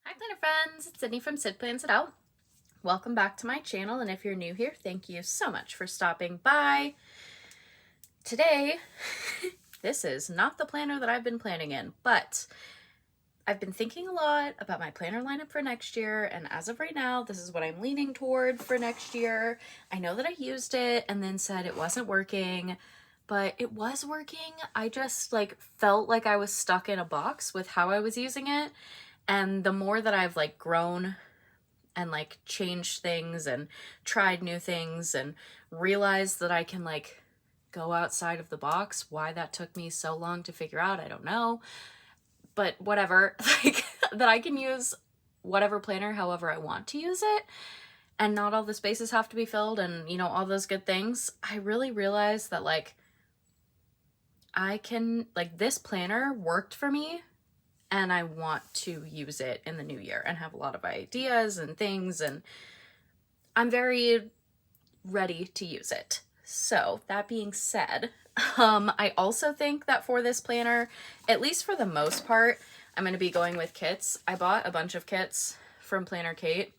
Hi planner friends, it's Sydney from Sid Plans It Out. Welcome back to my channel, and if you're new here, thank you so much for stopping by. Today, this is not the planner that I've been planning in, but I've been thinking a lot about my planner lineup for next year, and as of right now, this is what I'm leaning toward for next year. I know that I used it and then said it wasn't working, but it was working. I just felt like I was stuck in a box with how I was using it. And the more that I've grown and changed things and tried new things and realized that I can go outside of the box, why that took me so long to figure out, I don't know. But whatever, that I can use whatever planner however I want to use it, and not all the spaces have to be filled, and all those good things. I really realized that I can, this planner worked for me, and I want to use it in the new year and have a lot of ideas and things, and I'm very ready to use it. So that being said, I also think that for this planner, at least for the most part, I'm going to be going with kits. I bought a bunch of kits from Planner Kate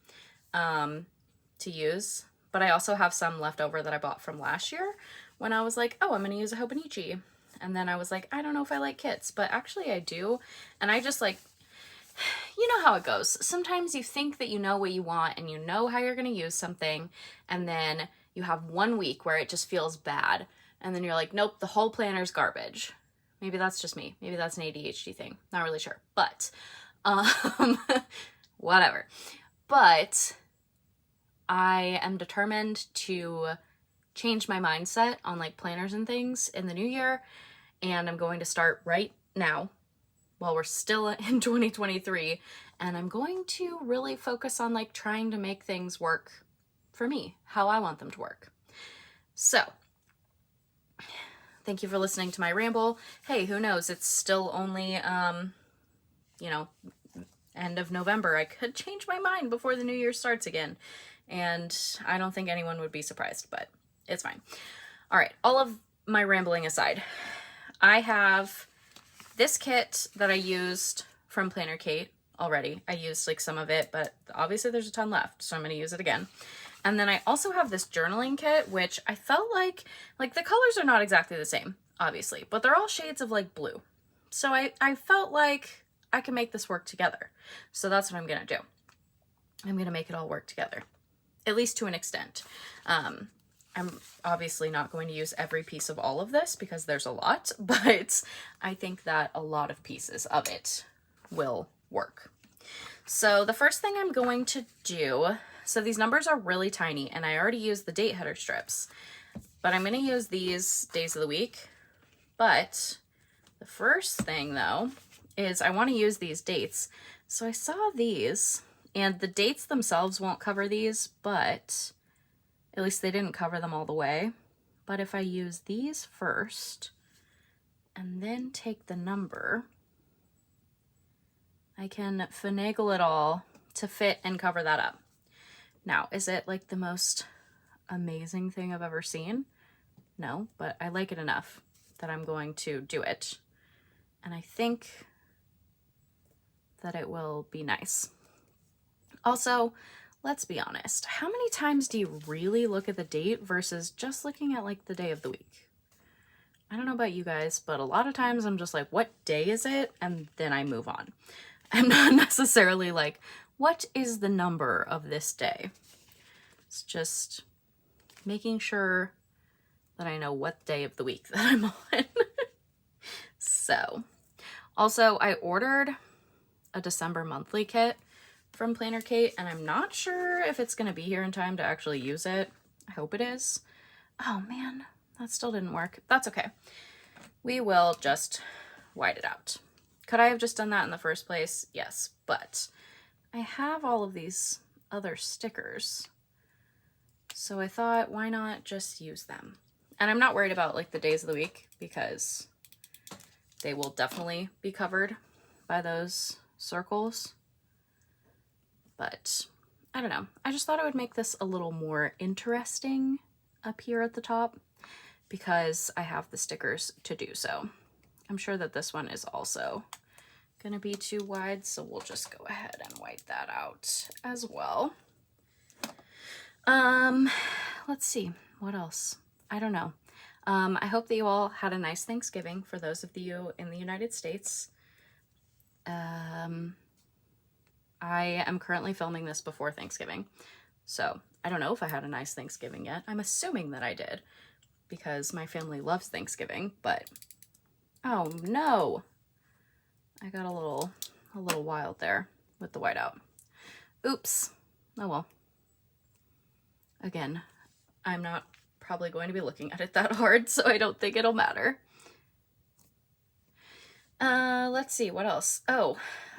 to use, but I also have some left over that I bought from last year when I was like, oh, I'm going to use a Hobonichi. And then I was like, I don't know if I like kits, but actually I do. And I just you know how it goes. Sometimes you think that you know what you want and you know how you're going to use something, and then you have 1 week where it just feels bad. And then you're like, nope, the whole planner's garbage. Maybe that's just me. Maybe that's an ADHD thing. Not really sure. But, whatever. But I am determined to change my mindset on planners and things in the new year, and I'm going to start right now while we're still in 2023, and I'm going to really focus on trying to make things work for me, how I want them to work. So thank you for listening to my ramble. Hey, who knows, it's still only end of November. I could change my mind before the new year starts again, and I don't think anyone would be surprised, but it's fine. All right, all of my rambling aside, I have this kit that I used from Planner Kate already. I used some of it, but obviously there's a ton left, so I'm going to use it again. And then I also have this journaling kit, which I felt like the colors are not exactly the same, obviously, but they're all shades of blue. So I felt like I can make this work together. So that's what I'm going to do. I'm going to make it all work together, at least to an extent. I'm obviously not going to use every piece of all of this because there's a lot, but I think that a lot of pieces of it will work. So the first thing I'm going to do, so these numbers are really tiny, and I already used the date header strips, but I'm going to use these days of the week. But the first thing though is I want to use these dates. So I saw these, and the dates themselves won't cover these, but at least they didn't cover them all the way. But if I use these first and then take the number, I can finagle it all to fit and cover that up. Now, is it the most amazing thing I've ever seen? No, but I like it enough that I'm going to do it. And I think that it will be nice. Also, let's be honest, how many times do you really look at the date versus just looking at the day of the week? I don't know about you guys, but a lot of times I'm just like, what day is it? And then I move on. I'm not necessarily what is the number of this day? It's just making sure that I know what day of the week that I'm on. So, also I ordered a December monthly kit from Planner Kate, and I'm not sure if it's going to be here in time to actually use it. I hope it is. Oh man, that still didn't work. That's okay. We will just white it out. Could I have just done that in the first place? Yes, but I have all of these other stickers, so I thought, why not just use them? And I'm not worried about the days of the week because they will definitely be covered by those circles. But I don't know. I just thought I would make this a little more interesting up here at the top because I have the stickers to do so. I'm sure that this one is also gonna be too wide, so we'll just go ahead and white that out as well. Let's see, what else? I don't know. I hope that you all had a nice Thanksgiving for those of you in the United States. I am currently filming this before Thanksgiving, so I don't know if I had a nice Thanksgiving yet. I'm assuming that I did because my family loves Thanksgiving, but oh no, I got a little wild there with the whiteout. Oops. Oh well. Again, I'm not probably going to be looking at it that hard, so I don't think it'll matter. Let's see, what else? Oh,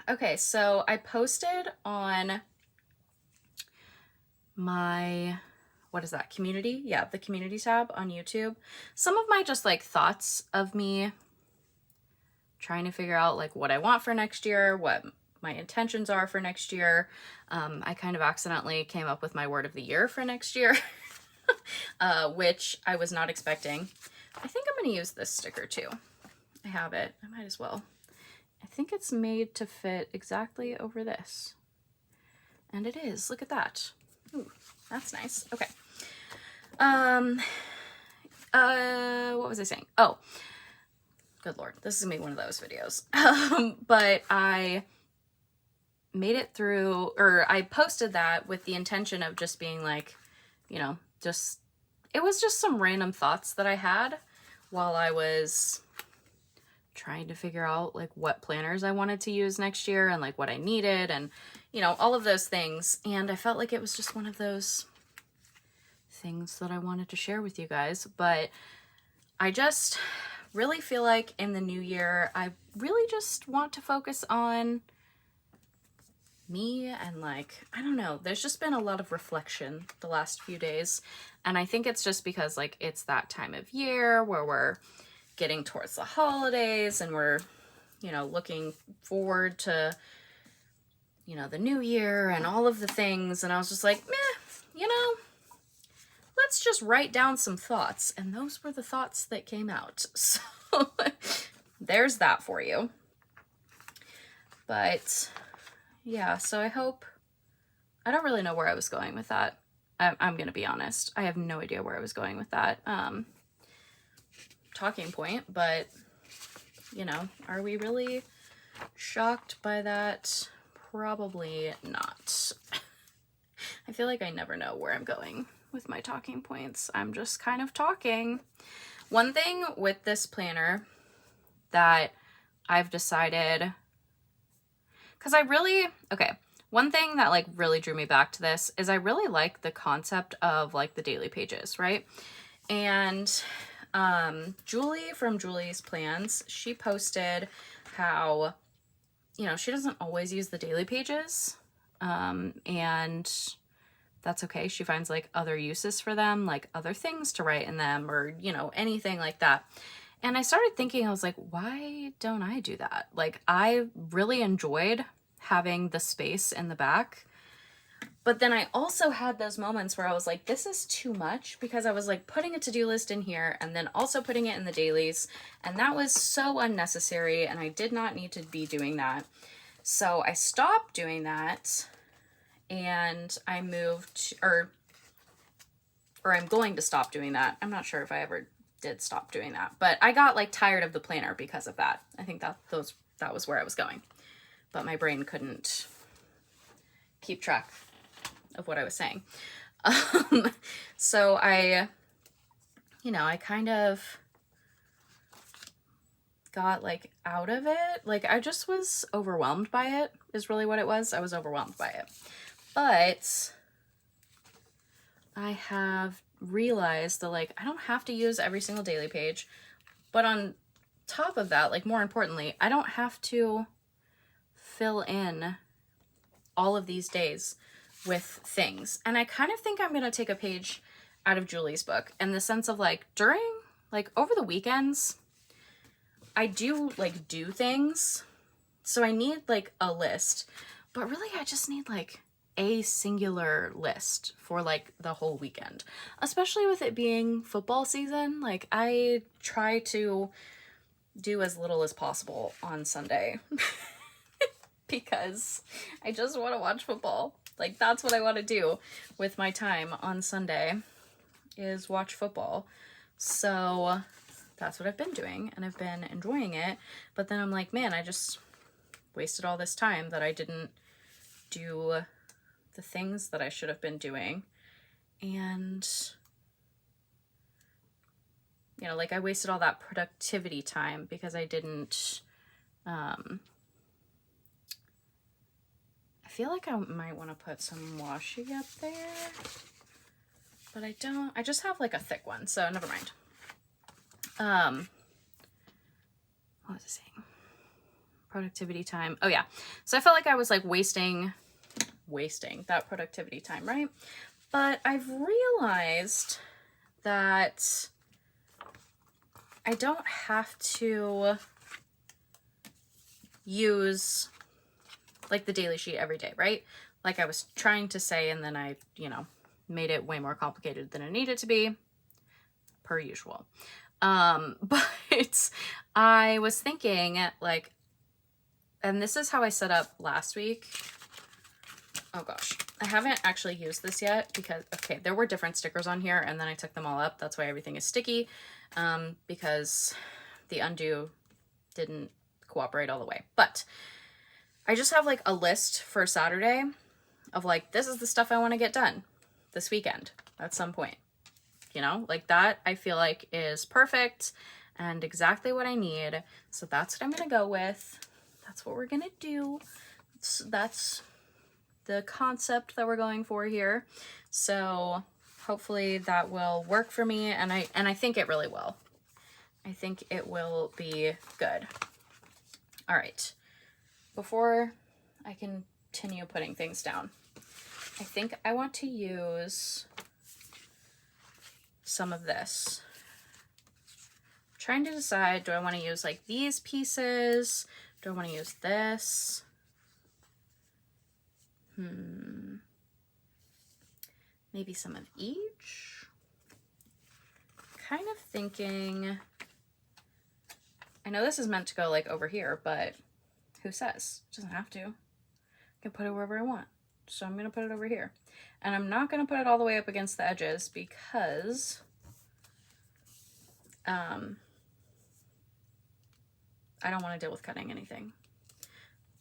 okay, so I posted on my, what is that, community? Yeah, the community tab on YouTube. Some of my just like thoughts of me trying to figure out like what I want for next year, what my intentions are for next year. I kind of accidentally came up with my word of the year for next year, which I was not expecting. I think I'm going to use this sticker too. I have it. I might as well. I think it's made to fit exactly over this. And it is. Look at that. Ooh, that's nice. Okay. What was I saying? Oh, good Lord. This is gonna be one of those videos. But I made it through, or I posted that with the intention of just being like, you know, just, it was just some random thoughts that I had while I was trying to figure out like what planners I wanted to use next year and like what I needed and, you know, all of those things. And I felt like it was just one of those things that I wanted to share with you guys. But I just really feel like in the new year, I really just want to focus on me and like, I don't know, there's just been a lot of reflection the last few days. And I think it's just because like it's that time of year where we're getting towards the holidays and we're, you know, looking forward to, you know, the new year and all of the things. And I was just like, meh, you know, let's just write down some thoughts. And those were the thoughts that came out. So there's that for you. But yeah, so I hope, I don't really know where I was going with that. I'm going to be honest. I have no idea where I was going with that. Talking point, but you know, are we really shocked by that? Probably not. I feel like I never know where I'm going with my talking points. I'm just kind of talking. One thing with this planner that I've decided, because one thing that like really drew me back to this is I really like the concept of like the daily pages, right? And Julie from Julie's Plans, she posted how, you know, she doesn't always use the daily pages, and that's okay. She finds like other uses for them, like other things to write in them or, you know, anything like that. And I started thinking, I was like, why don't I do that? Like, I really enjoyed having the space in the back. But then I also had those moments where I was like, this is too much, because I was like putting a to-do list in here and then also putting it in the dailies. And that was so unnecessary and I did not need to be doing that. So I stopped doing that and I moved, or I'm going to stop doing that. I'm not sure if I ever did stop doing that, but I got like tired of the planner because of that. I think that was where I was going, but my brain couldn't keep track of what I was saying. So I kind of got like out of it. Like I just was overwhelmed by it is really what it was. I was overwhelmed by it. But I have realized that like I don't have to use every single daily page, but on top of that, like more importantly, I don't have to fill in all of these days with things. And I kind of think I'm going to take a page out of Julie's book in the sense of like over the weekends, I do like do things. So I need like a list, but really I just need like a singular list for like the whole weekend, especially with it being football season. Like I try to do as little as possible on Sunday because I just want to watch football. Like, that's what I want to do with my time on Sunday, is watch football. So that's what I've been doing, and I've been enjoying it. But then I'm like, man, I just wasted all this time that I didn't do the things that I should have been doing. And, you know, like, I wasted all that productivity time because I didn't, I feel like I might want to put some washi up there, but I don't. I just have like a thick one, so never mind. What was I saying? Productivity time. Oh yeah. So I felt like I was like wasting that productivity time, right? But I've realized that I don't have to use like the daily sheet every day, right? Like I was trying to say, and then I, you know, made it way more complicated than it needed to be, per usual. But I was thinking, like, and this is how I set up last week. Oh gosh, I haven't actually used this yet because, okay, there were different stickers on here and then I took them all up. That's why everything is sticky, because the undo didn't cooperate all the way. But I just have like a list for Saturday of like, this is the stuff I want to get done this weekend at some point. You know, like that I feel like is perfect and exactly what I need. So that's what I'm going to go with. That's what we're going to do. That's the concept that we're going for here. So hopefully that will work for me. And I think it really will. I think it will be good. All right. Before I continue putting things down, I think I want to use some of this. I'm trying to decide, do I want to use like these pieces? Do I want to use this? Maybe some of each. Kind of thinking, I know this is meant to go like over here, but who says? It doesn't have to. I can put it wherever I want. So I'm going to put it over here. And I'm not going to put it all the way up against the edges because I don't want to deal with cutting anything.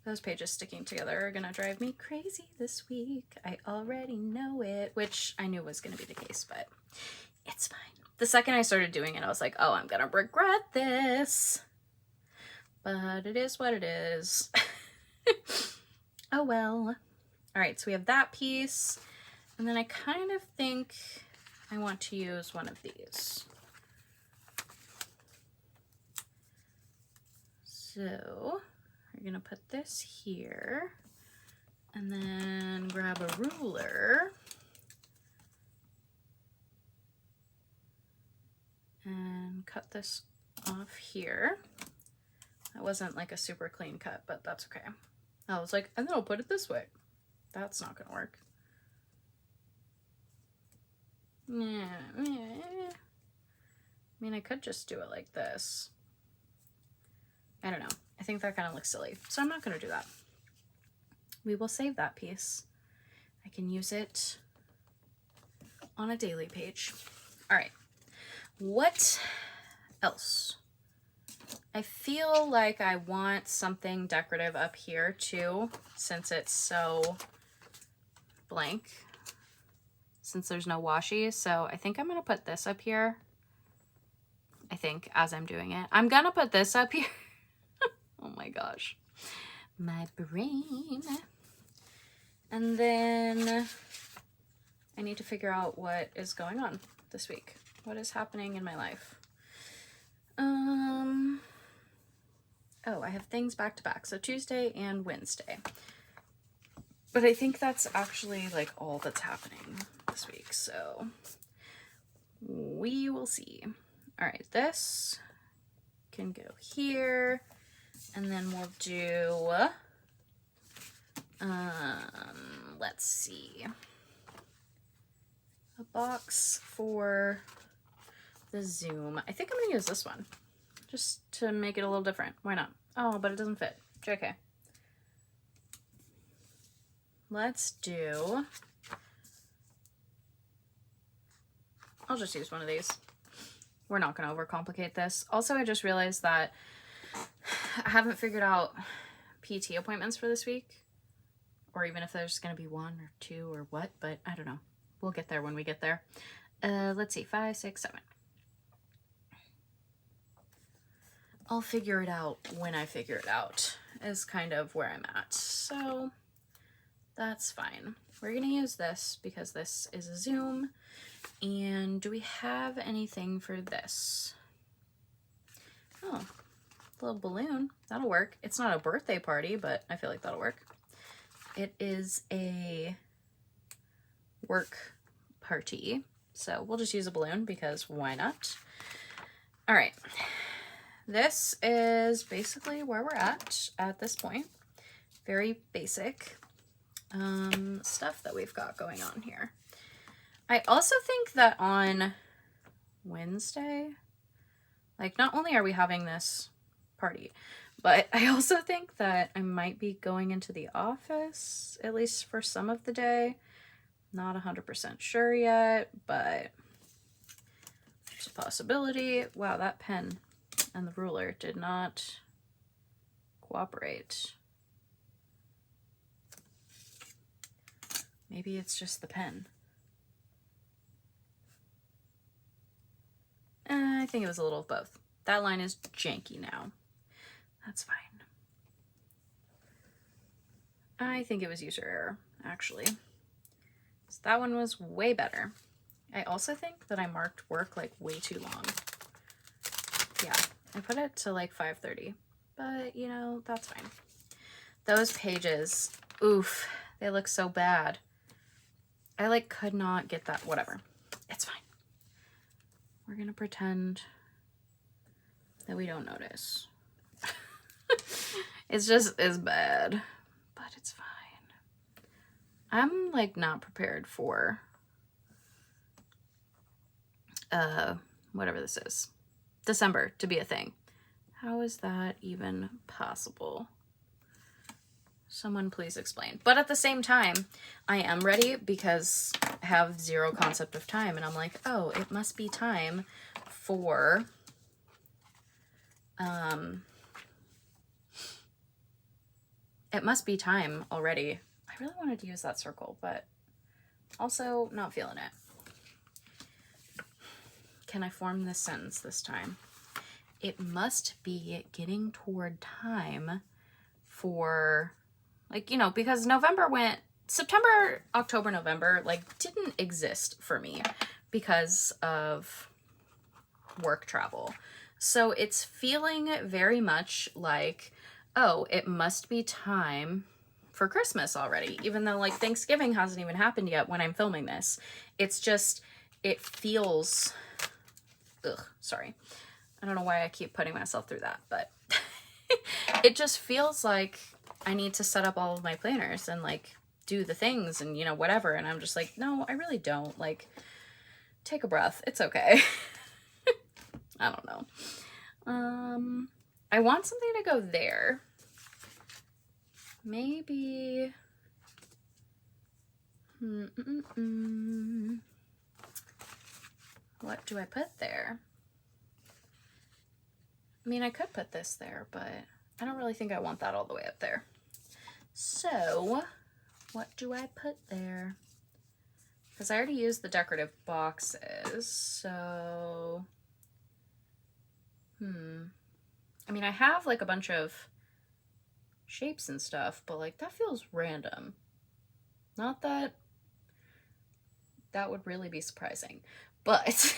Those pages sticking together are going to drive me crazy this week. I already know it, which I knew was going to be the case, but it's fine. The second I started doing it, I was like, oh, I'm going to regret this. But it is what it is. Oh, well. All right, so we have that piece. And then I kind of think I want to use one of these. So we're going to put this here and then grab a ruler and cut this off here. That wasn't like a super clean cut, but that's okay. I was like, and then I'll put it this way. That's not gonna work. Yeah. I mean, I could just do it like this. I don't know. I think that kind of looks silly. So I'm not gonna do that. We will save that piece. I can use it on a daily page. All right. What else? I feel like I want something decorative up here too, since it's so blank, since there's no washi. So I think I'm going to put this up here. I think as I'm doing it, I'm going to put this up here. Oh my gosh, my brain. And then I need to figure out what is going on this week. What is happening in my life? Oh, I have things back to back. So Tuesday and Wednesday. But I think that's actually like all that's happening this week. So we will see. All right, this can go here. And then we'll do, let's see, a box for the Zoom. I think I'm gonna use this one just to make it a little different. Why not? Oh, but it doesn't fit. JK. let's do, I'll just use one of these. We're not going to overcomplicate this. Also, I just realized that I haven't figured out PT appointments for this week, or even if there's going to be 1 or 2 or what, but I don't know. We'll get there when we get there. Let's see, 5, 6, 7. I'll figure it out when I figure it out is kind of where I'm at. So that's fine. We're going to use this because this is a Zoom. And do we have anything for this? Oh, a little balloon. That'll work. It's not a birthday party, but I feel like that'll work. It is a work party. So we'll just use a balloon because why not? All right. This is basically where we're at this point. Very basic stuff that we've got going on here. I also think that on Wednesday, like not only are we having this party, but I also think that I might be going into the office, at least for some of the day. Not 100% sure yet, but it's a possibility. Wow, that pen and the ruler did not cooperate. Maybe it's just the pen. I think it was a little of both. That line is janky now. That's fine. I think it was user error, actually. So that one was way better. I also think that I marked work like way too long. Yeah, I put it to like 5:30, but you know, that's fine. Those pages, oof, they look so bad. I like could not get that, whatever. It's fine. We're gonna pretend that we don't notice. It's just as bad, but it's fine. I'm like not prepared for whatever this is, December to be a thing. How is that even possible? Someone please explain. But at the same time, I am ready because I have zero concept of time. And I'm like, oh, it must be time for, it must be time already. I really wanted to use that circle, but also not feeling it. Can I form this sentence this time? It must be getting toward time for, like, you know, because November went, September, October, November, like, didn't exist for me because of work travel. So it's feeling very much like, oh, it must be time for Christmas already, even though, like, Thanksgiving hasn't even happened yet when I'm filming this. It's just, it feels, sorry. I don't know why I keep putting myself through that, but it just feels like I need to set up all of my planners and like do the things and, you know, whatever. And I'm just like, no, I really don't. Like, take a breath. It's okay. I don't know. I want something to go there. Maybe. What do I put there? I mean, I could put this there, but I don't really think I want that all the way up there. So, what do I put there? Because I already used the decorative boxes, so... I mean, I have, like, a bunch of shapes and stuff, but, like, that feels random. Not that that would really be surprising, but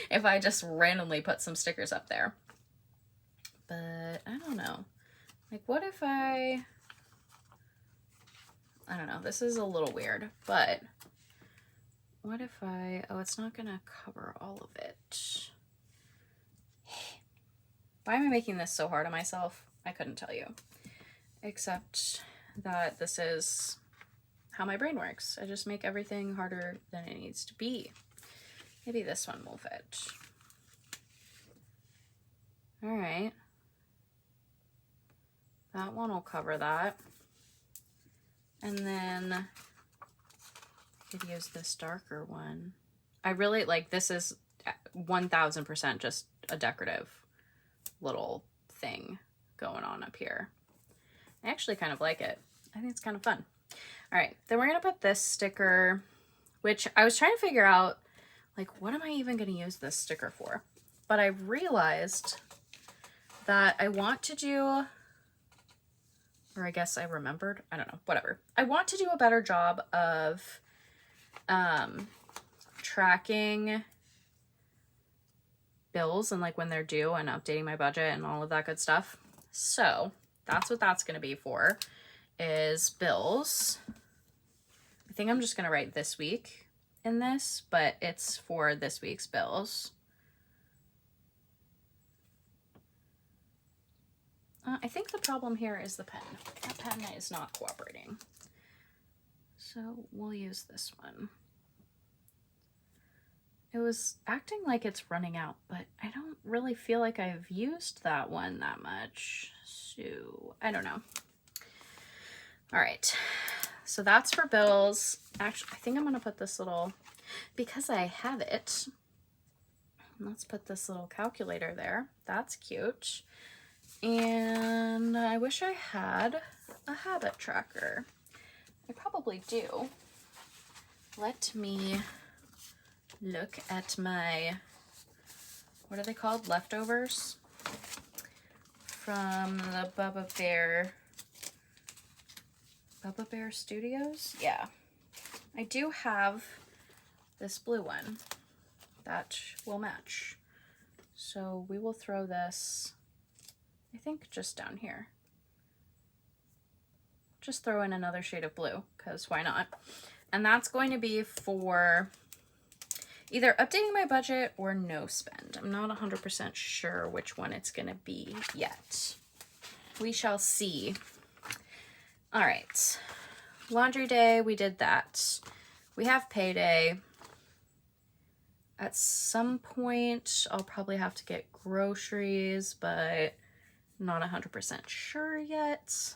if I just randomly put some stickers up there. But I don't know. Like, what if I don't know. This is a little weird, but what if oh, it's not gonna cover all of it. Why am I making this so hard on myself? I couldn't tell you. Except that this is how my brain works. I just make everything harder than it needs to be. Maybe this one will fit. All right. That one will cover that. And then I could use this darker one. I really like, this is 1000% just a decorative little thing going on up here. I actually kind of like it. I think it's kind of fun. All right, then we're gonna put this sticker, which I was trying to figure out, like, what am I even gonna use this sticker for? But I realized that I want to do, or I guess I remembered, I don't know, whatever. I want to do a better job of tracking bills and like when they're due and updating my budget and all of that good stuff. So that's what that's going to be for, is bills. I think I'm just going to write this week in this, but it's for this week's bills. I think the problem here is the pen. That pen is not cooperating. So we'll use this one. It was acting like it's running out, but I don't really feel like I've used that one that much. So I don't know. All right. So that's for bills. Actually, I think I'm going to put this little, because I have it, let's put this little calculator there. That's cute. And I wish I had a habit tracker. I probably do. Let me look at my, what are they called? Leftovers from the Bubba Bear Studios? Yeah. I do have this blue one that will match. So we will throw this, I think, just down here. Just throw in another shade of blue, because why not? And that's going to be for either updating my budget or no spend. I'm not 100% sure which one it's going to be yet. We shall see. All right. Laundry day, we did that. We have payday. At some point, I'll probably have to get groceries, but not 100% sure yet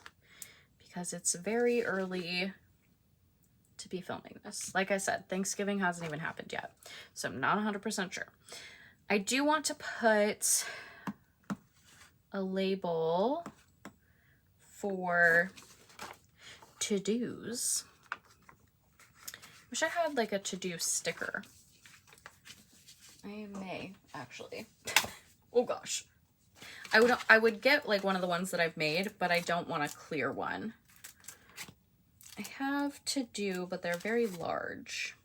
because it's very early to be filming this. Like I said, Thanksgiving hasn't even happened yet, so I'm not 100% sure. I do want to put a label for to-dos. Wish I had like a to-do sticker. I may actually. Oh gosh. I would get like one of the ones that I've made, but I don't want a clear one. I have to do, but they're very large.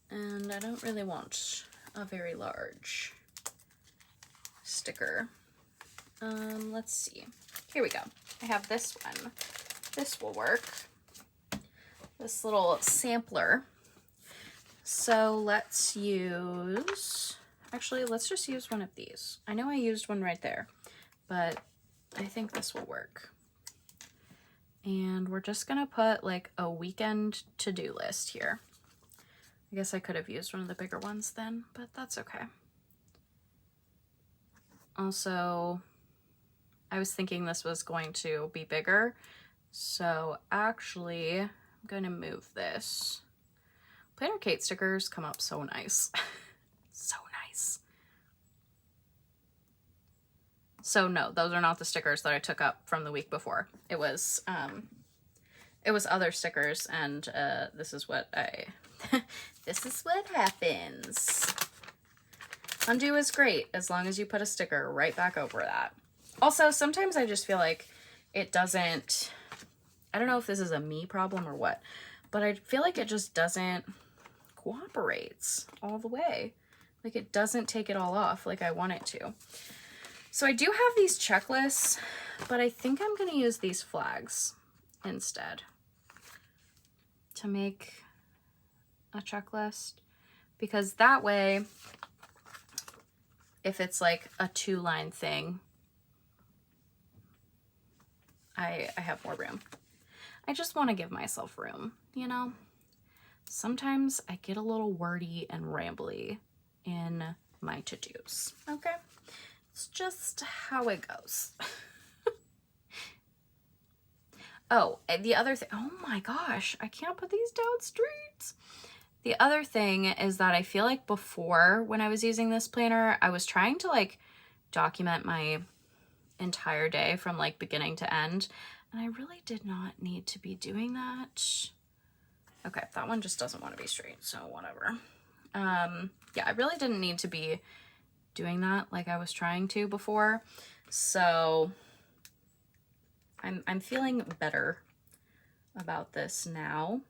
And I don't really want a very large sticker. Let's see. Here we go. I have this one. This will work. This little sampler. So let's use, actually, let's just use one of these. I know I used one right there, but I think this will work. And we're just gonna put like a weekend to-do list here. I guess I could have used one of the bigger ones then, but that's okay. Also, I was thinking this was going to be bigger, so actually I'm gonna move this. Planner Kate stickers come up so nice. So nice. So no, those are not the stickers that I took up from the week before. It was other stickers, and this is what this is what happens. Undo is great as long as you put a sticker right back over that. Also, sometimes I just feel like it doesn't, I don't know if this is a me problem or what, but I feel like it just doesn't cooperate all the way. Like it doesn't take it all off like I want it to. So I do have these checklists, but I think I'm going to use these flags instead to make a checklist, because that way, if it's like a 2-line thing, I have more room. I just want to give myself room, you know? Sometimes I get a little wordy and rambly in my to-dos, okay? It's just how it goes. Oh, and the other thing, oh my gosh, I can't put these down straight. The other thing is that I feel like before, when I was using this planner, I was trying to like document my entire day from like beginning to end, and I really did not need to be doing that. Okay, that one just doesn't want to be straight, so whatever. Yeah, I really didn't need to be doing that like I was trying to before, so I'm feeling better about this now.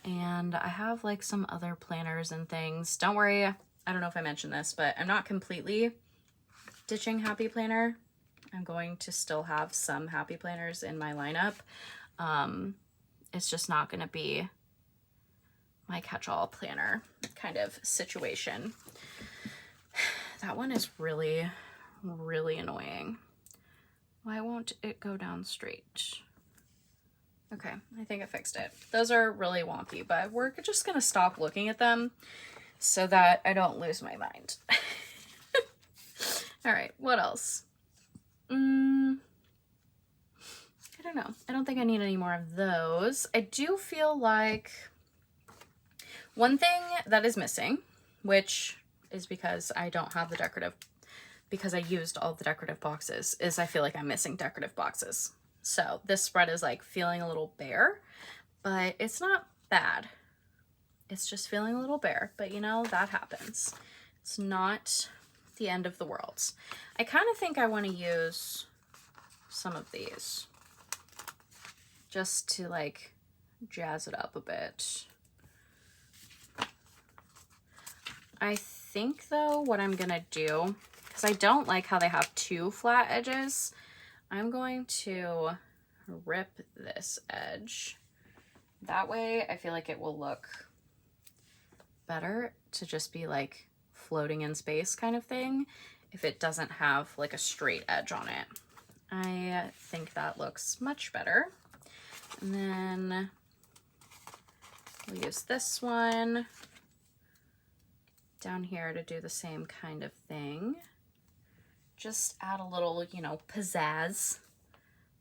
And I have like some other planners and things. Don't worry, I don't know if I mentioned this, but I'm not completely ditching Happy Planner. I'm going to still have some Happy Planners in my lineup. It's just not going to be my catch-all planner kind of situation. That one is really, really annoying. Why won't it go down straight? Okay, I think I fixed it. Those are really wonky, but we're just gonna stop looking at them so that I don't lose my mind. All right, what else? I don't know. I don't think I need any more of those. I do feel like one thing that is missing, which is because I don't have the decorative, because I used all the decorative boxes, is I feel like I'm missing decorative boxes. So this spread is like feeling a little bare, but it's not bad. It's just feeling a little bare, but you know, that happens. It's not the end of the world. I kind of think I want to use some of these just to like jazz it up a bit. I think though what I'm gonna do, because I don't like how they have two flat edges, I'm going to rip this edge. That way I feel like it will look better to just be like floating in space kind of thing if it doesn't have like a straight edge on it. I think that looks much better. And then we'll use this one down here to do the same kind of thing. Just add a little, you know, pizzazz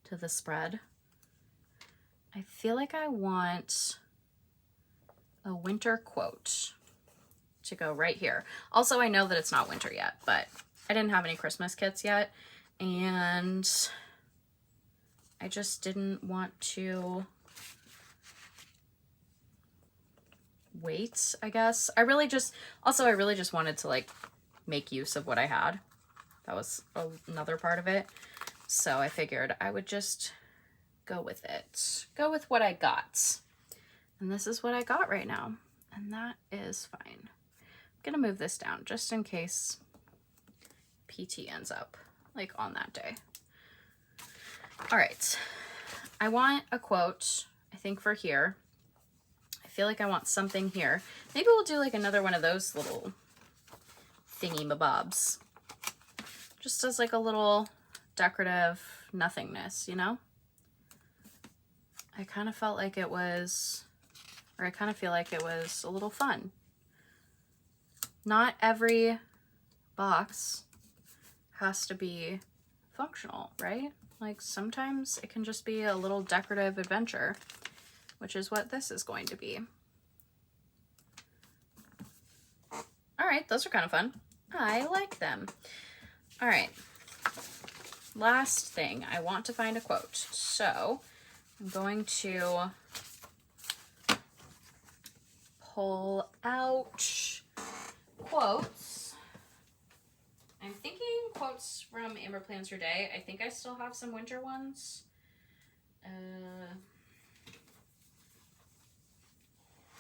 to the spread. I feel like I want a winter quote to go right here. Also, I know that it's not winter yet, but I didn't have any Christmas kits yet, and I just didn't want to wait, I guess. I really just wanted to like make use of what I had. That was another part of it. So I figured I would just go with it. Go with what I got. And this is what I got right now. And that is fine. I'm gonna move this down just in case PT ends up like on that day. All right. I want a quote, I think, for here. I feel like I want something here. Maybe we'll do like another one of those little thingy-mabobs. Just as like a little decorative nothingness, you know? I kind of felt like it was, or I kind of feel like it was a little fun. Not every box has to be functional, right? Like sometimes it can just be a little decorative adventure, which is what this is going to be. All right, those are kind of fun. I like them. All right, last thing, I want to find a quote. So I'm going to pull out quotes. I'm thinking quotes from Amber Plans Your Day. I think I still have some winter ones.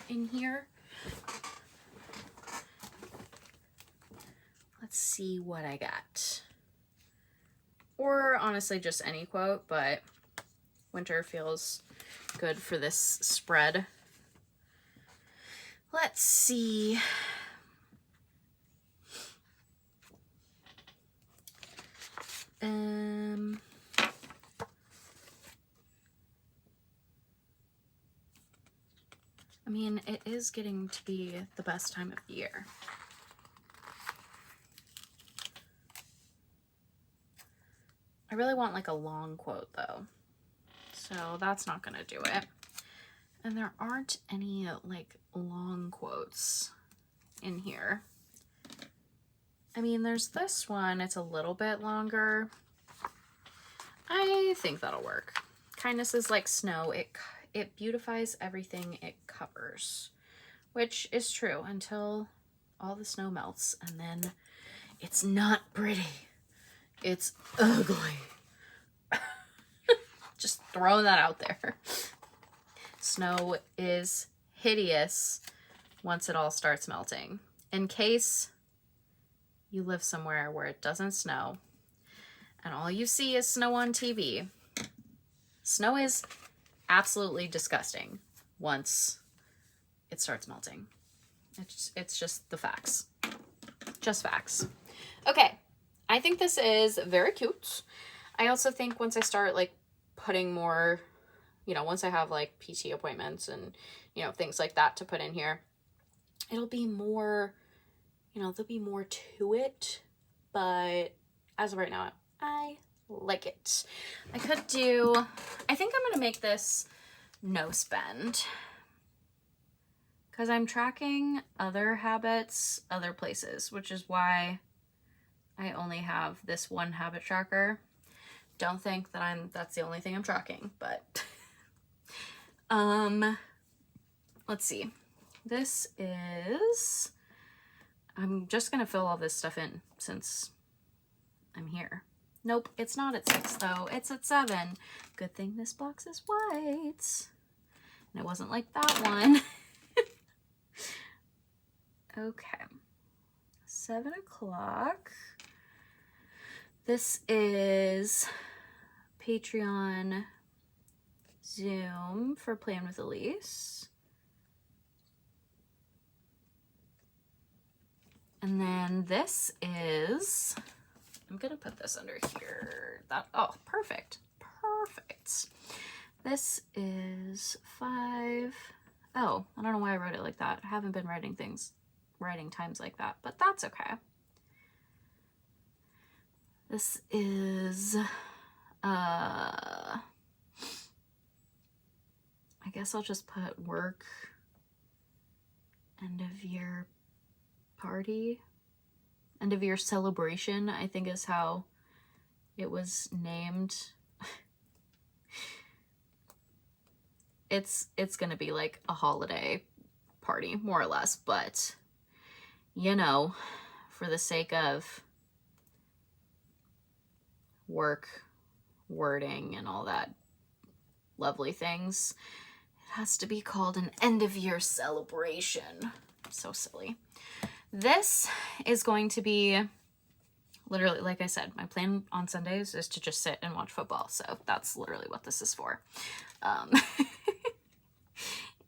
In here. Let's see what I got. Or honestly, just any quote, but winter feels good for this spread. Let's see. I mean, it is getting to be the best time of the year. I really want like a long quote though. So that's not gonna do it. And there aren't any like long quotes in here. I mean, there's this one, it's a little bit longer. I think that'll work. Kindness is like snow. It beautifies everything it covers, which is true until all the snow melts, and then it's not pretty. It's ugly. Just throwing that out there. Snow is hideous once it all starts melting. In case you live somewhere where it doesn't snow and all you see is snow on TV, snow is absolutely disgusting once it starts melting. It's just the facts. Just facts. Okay, I think this is very cute. I also think once I start like putting more, you know, once I have like PT appointments and, you know, things like that to put in here, it'll be more, you know, there'll be more to it. But as of right now, I like it. I think I'm going to make this no spend, because I'm tracking other habits, other places, which is why I only have this one habit tracker. Don't think that that's the only thing I'm tracking, but let's see. This is, I'm just gonna fill all this stuff in since I'm here. Nope, it's not at 6 though, it's at 7. Good thing this box is white. And it wasn't like that one. Okay, 7 o'clock. This is Patreon Zoom for Plan with Elise. And then this is, I'm gonna put this under here. Oh, perfect. Perfect. This is 5. Oh, I don't know why I wrote it like that. I haven't been writing times like that, but that's okay. This is, I guess I'll just put work, end of year party, end of year celebration, I think is how it was named. It's gonna be like a holiday party, more or less, but you know, for the sake of work, wording, and all that lovely things, it has to be called an end of year celebration. So silly. This is going to be literally, like I said, my plan on Sundays is to just sit and watch football. So that's literally what this is for.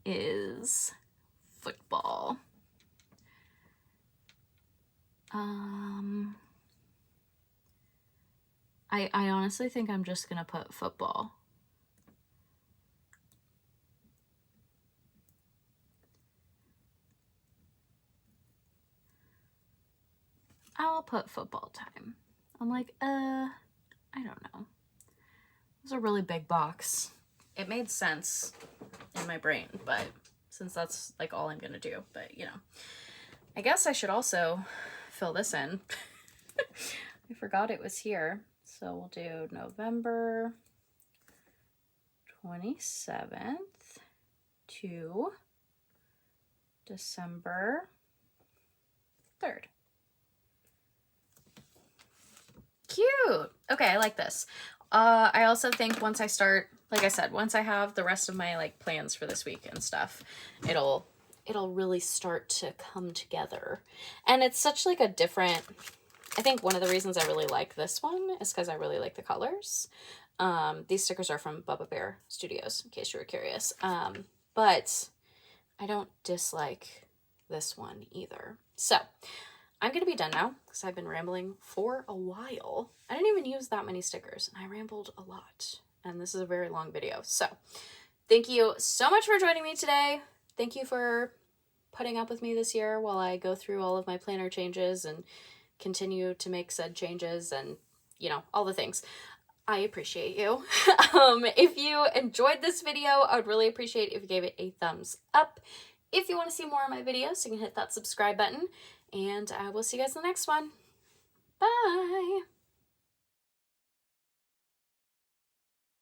Is football. I honestly think I'm just gonna put football. I'll put football time. I'm like, I don't know. It was a really big box. It made sense in my brain, but since that's like all I'm gonna do, but you know, I guess I should also fill this in. I forgot it was here. So we'll do November 27th to December 3rd. Cute. Okay, I like this. I also think once I start, like I said, once I have the rest of my like plans for this week and stuff, it'll really start to come together. And it's such like a different, I think one of the reasons I really like this one is because I really like the colors. These stickers are from Bubba Bear Studios, in case you were curious. But I don't dislike this one either. So I'm going to be done now because I've been rambling for a while. I didn't even use that many stickers, and I rambled a lot. And this is a very long video. So thank you so much for joining me today. Thank you for putting up with me this year while I go through all of my planner changes and continue to make said changes and, you know, all the things. I appreciate you. If you enjoyed this video, I would really appreciate if you gave it a thumbs up. If you want to see more of my videos, you can hit that subscribe button, and I will see you guys in the next one. Bye!